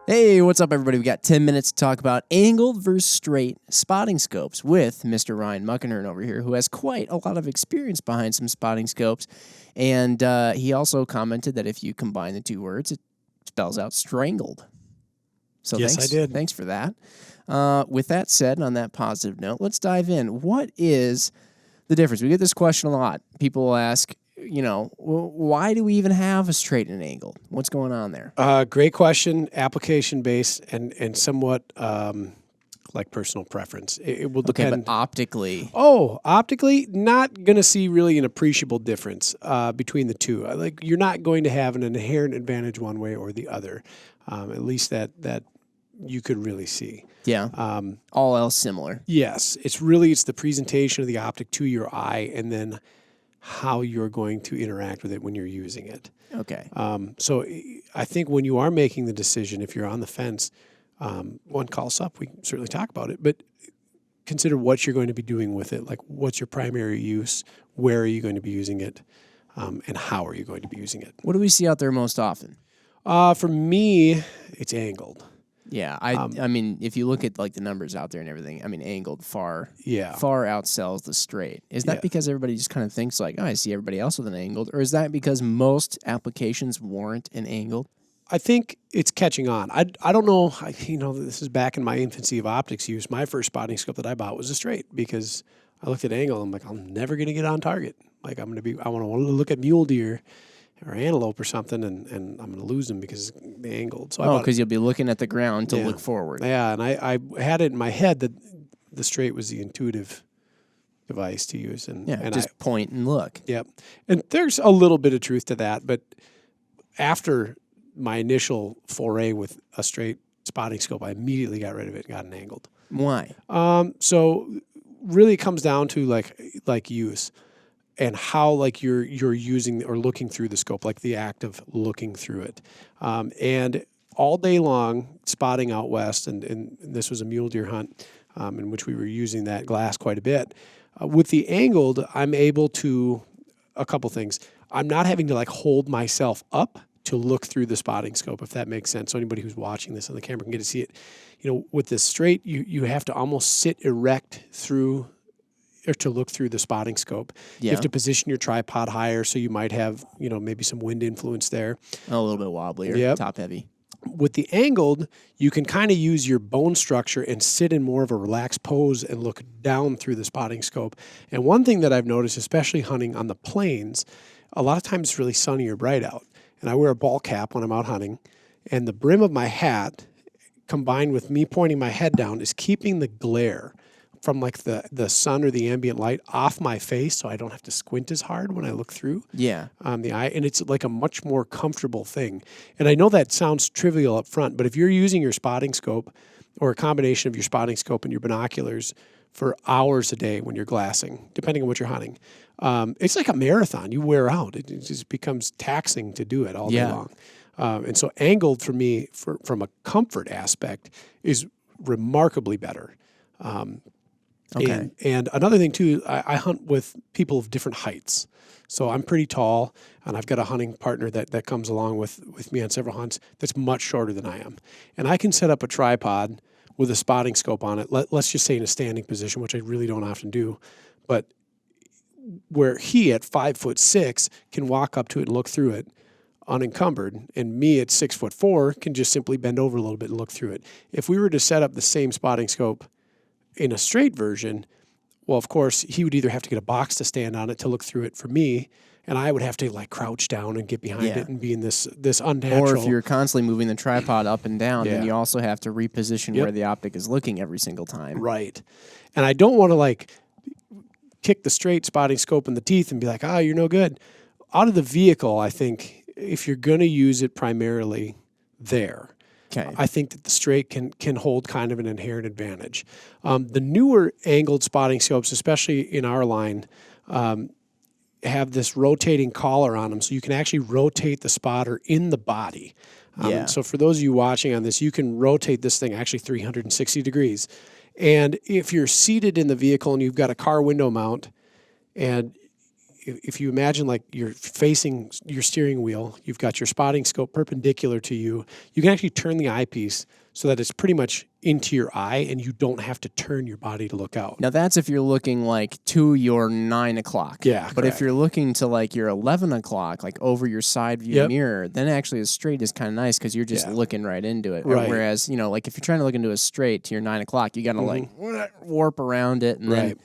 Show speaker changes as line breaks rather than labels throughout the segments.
Hey, what's up, everybody? We got 10 minutes to talk about angled versus straight spotting scopes with Mr. Ryan Muckenhern over here, who has quite a lot of experience behind some spotting scopes. And he also commented that if you combine the two words, it spells out strangled. So
yes,
thanks,
I did.
Thanks for that. With that said, and on that positive note, let's dive in. What is the difference? We get this question a lot. People will ask, why do we even have a straight and an angled? What's going on there?
Great question, application-based and somewhat like personal preference. It will depend.
Okay, but optically.
Optically, not going to see really an appreciable difference between the two. Like you're not going to have an inherent advantage one way or the other, at least that you could really see.
Yeah. All else similar.
Yes, it's the presentation of the optic to your eye, and then how you're going to interact with it when you're using it.
Okay.
So I think when you are making the decision, if you're on the fence, one call us up. We can certainly talk about it, but consider what you're going to be doing with it. Like, what's your primary use? Where are you going to be using it? And how are you going to be using it?
What do we see out there most often?
For me, it's angled.
Yeah, I mean, if you look at like the numbers out there and everything, I mean, angled far outsells the straight. Is that because everybody just kind of thinks like, oh, I see everybody else with an angled, or is that because most applications warrant an angled?
I think it's catching on. I don't know. This is back in my infancy of optics use. My first spotting scope that I bought was a straight because I looked at angle. I'm like, I'm never going to get on target. Like I want to look at mule deer or antelope or something, and I'm going to lose them because the angled. So
because you'll be looking at the ground to look forward.
Yeah, and I had it in my head that the straight was the intuitive device to use. And
just point and look.
Yep. And there's a little bit of truth to that, but after my initial foray with a straight spotting scope, I immediately got rid of it and got an angled.
Why?
So really it comes down to like use. And how like you're using or looking through the scope, like the act of looking through it. And all day long, spotting out west, and this was a mule deer hunt in which we were using that glass quite a bit. With the angled, I'm able to, a couple things. I'm not having to like hold myself up to look through the spotting scope, if that makes sense. So anybody who's watching this on the camera can get to see it. With this straight, you have to almost sit erect through or to look through the spotting scope. Yeah. You have to position your tripod higher, so you might have, maybe some wind influence there.
A little bit wobblier, top heavy.
With the angled, you can kind of use your bone structure and sit in more of a relaxed pose and look down through the spotting scope. And one thing that I've noticed, especially hunting on the plains, a lot of times it's really sunny or bright out. And I wear a ball cap when I'm out hunting, and the brim of my hat, combined with me pointing my head down, is keeping the glare from like the sun or the ambient light off my face, so I don't have to squint as hard when I look through the eye. And it's like a much more comfortable thing. And I know that sounds trivial up front, but if you're using your spotting scope or a combination of your spotting scope and your binoculars for hours a day when you're glassing, depending on what you're hunting, it's like a marathon. You wear out. It just becomes taxing to do it all day long. And so angled for me, from a comfort aspect, is remarkably better.
Okay.
And another thing too, I hunt with people of different heights. So I'm pretty tall, and I've got a hunting partner that comes along with me on several hunts that's much shorter than I am. And I can set up a tripod with a spotting scope on it, let's just say in a standing position, which I really don't often do, but where he at 5'6" can walk up to it and look through it unencumbered, and me at 6'4" can just simply bend over a little bit and look through it. If we were to set up the same spotting scope in a straight version, well, of course, he would either have to get a box to stand on it to look through it for me, and I would have to like crouch down and get behind it and be in this unnatural.
Or if you're constantly moving the tripod up and down, then you also have to reposition where the optic is looking every single time.
Right. And I don't want to like kick the straight spotting scope in the teeth and be like, you're no good. Out of the vehicle, I think if you're going to use it primarily there, I think that the straight can hold kind of an inherent advantage. The newer angled spotting scopes, especially in our line, have this rotating collar on them, so you can actually rotate the spotter in the body. So for those of you watching on this, you can rotate this thing actually 360 degrees. And if you're seated in the vehicle and you've got a car window mount and if you imagine like you're facing your steering wheel, you've got your spotting scope perpendicular to you. You can actually turn the eyepiece so that it's pretty much into your eye, and you don't have to turn your body to look out.
Now that's if you're looking like to your 9 o'clock.
Yeah,
but
correct.
if you're looking to like your 11 o'clock, like over your side view mirror, then actually a straight is kind of nice because you're just looking right into it.
Right.
Whereas, you know, like if you're trying to look into a straight to your 9 o'clock, you got to like warp around it. And then,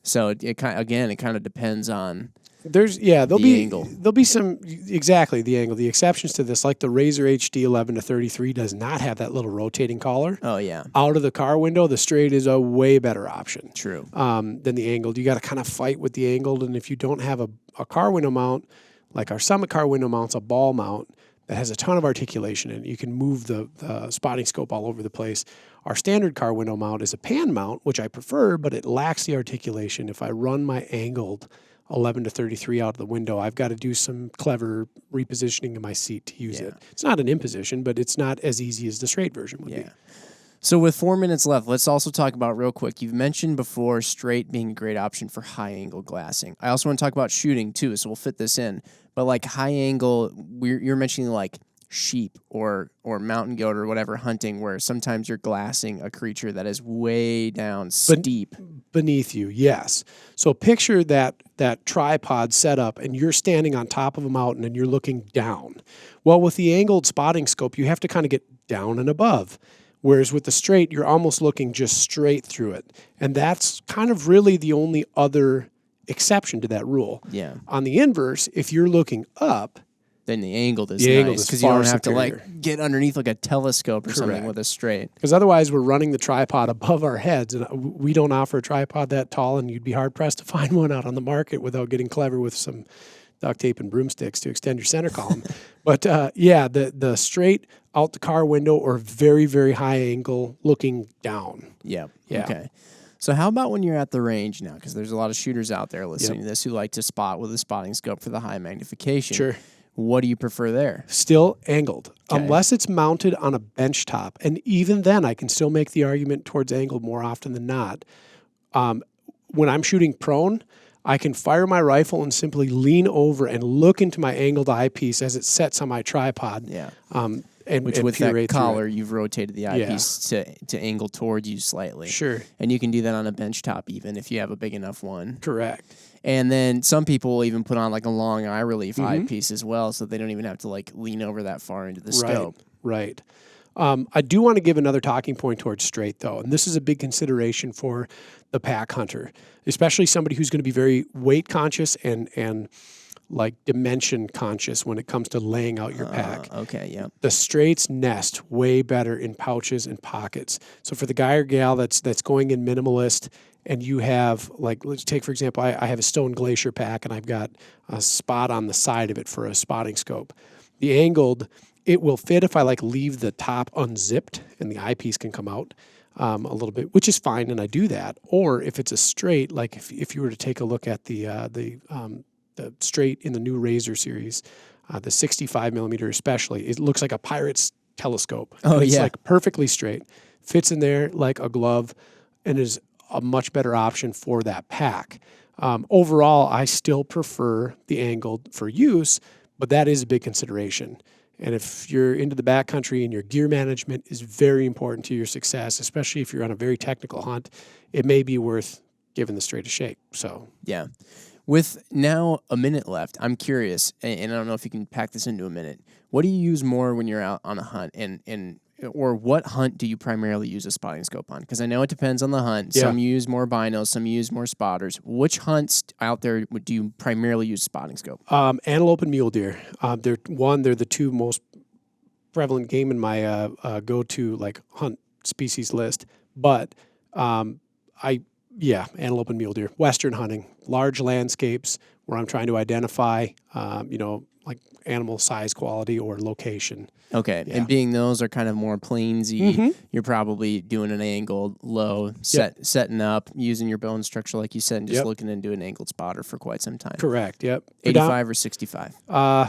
so it kind of depends on
there'll be
angle.
There'll be some the angle. The exceptions to this, like the Razor HD 11 to 33, does not have that little rotating collar.
Oh yeah.
Out of the car window, the straight is a way better option.
True.
Than the angled. You got to kind of fight with the angled, and if you don't have a car window mount, like our Summit car window mount's a ball mount that has a ton of articulation in it. You can move the spotting scope all over the place. Our standard car window mount is a pan mount, which I prefer, but it lacks the articulation. If I run my angled 11 to 33 out of the window, I've got to do some clever repositioning in my seat to use it. It's not an imposition, but it's not as easy as the straight version would be.
So with 4 minutes left, let's also talk about real quick. You've mentioned before straight being a great option for high angle glassing. I also want to talk about shooting too, so we'll fit this in. But like high angle, you're mentioning like sheep or mountain goat or whatever hunting, where sometimes you're glassing a creature that is way down steep
beneath you. Yes. So picture that tripod setup, and you're standing on top of a mountain and you're looking down. Well, with the angled spotting scope, you have to kind of get down and above. Whereas with the straight, you're almost looking just straight through it. And that's kind of really the only other exception to that rule.
Yeah.
On the inverse, if you're looking up,
then the angled is nice because you don't have to like get underneath like a telescope or something with a straight.
Because otherwise we're running the tripod above our heads, and we don't offer a tripod that tall, and you'd be hard-pressed to find one out on the market without getting clever with some duct tape and broomsticks to extend your center column. But the straight out the car window or very, very high angle looking down.
Yeah. Okay. So how about when you're at the range now? Because there's a lot of shooters out there listening to this who like to spot with a spotting scope for the high magnification.
Sure.
What do you prefer there?
Still angled,
Okay.
unless it's mounted on a bench top. And even then, I can still make the argument towards angled more often than not. When I'm shooting prone, I can fire my rifle and simply lean over and look into my angled eyepiece as it sets on my tripod.
Yeah.
Which
with that collar, you've rotated the eyepiece to angle towards you slightly.
Sure.
And you can do that on a bench top even if you have a big enough one.
Correct.
And then some people will even put on like a long eye relief eyepiece as well, so they don't even have to like lean over that far into the scope.
Right. I do want to give another talking point towards straight, though, and this is a big consideration for the pack hunter, especially somebody who's going to be very weight conscious and like dimension conscious when it comes to laying out your pack.
Okay, yeah.
The straights nest way better in pouches and pockets. So for the guy or gal that's going in minimalist, and you have, like, let's take, for example, I have a Stone Glacier pack, and I've got a spot on the side of it for a spotting scope. The angled, it will fit if I, like, leave the top unzipped, and the eyepiece can come out a little bit, which is fine, and I do that. Or if it's a straight, like if you were to take a look at the straight in the new Razor series, the 65 millimeter especially, it looks like a pirate's telescope.
Oh,
it's
yeah.
like perfectly straight, fits in there like a glove, and is a much better option for that pack. Overall, I still prefer the angled for use, but that is a big consideration. And if you're into the backcountry and your gear management is very important to your success, especially if you're on a very technical hunt, it may be worth giving the straight a shake. So
yeah. With now a minute left, I'm curious, and I don't know if you can pack this into a minute. What do you use more when you're out on a hunt, or what hunt do you primarily use a spotting scope on? Because I know it depends on the hunt.
Yeah.
Some use more binos, some use more spotters. Which hunts out there do you primarily use spotting scope?
Antelope and mule deer. They're the two most prevalent game in my go-to like hunt species list. But antelope and mule deer. Western hunting, large landscapes where I'm trying to identify, like animal size, quality, or location.
Okay,
Yeah.
and being those are kind of more plainsy, you're probably doing an angled low, setting up, using your bone structure like you said, and just looking into an angled spotter for quite some time.
Correct, yep.
85 or 65?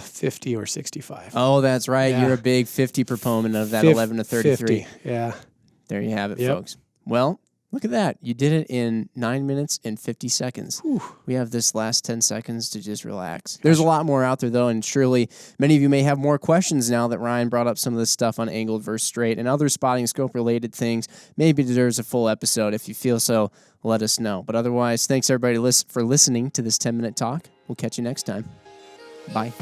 50 or 65.
Oh, that's right.
Yeah.
You're a big 50 proponent of that 11 to 33.
50, yeah.
There you have it,
Yep.
folks. Well, Look at that. You did it in 9 minutes and 50 seconds.
Whew.
We have this last 10 seconds to just relax. There's a lot more out there, though, and surely many of you may have more questions now that Ryan brought up some of this stuff on angled versus straight and other spotting scope-related things. Maybe there's a full episode. If you feel so, let us know. But otherwise, thanks, everybody, for listening to this 10-minute talk. We'll catch you next time. Bye.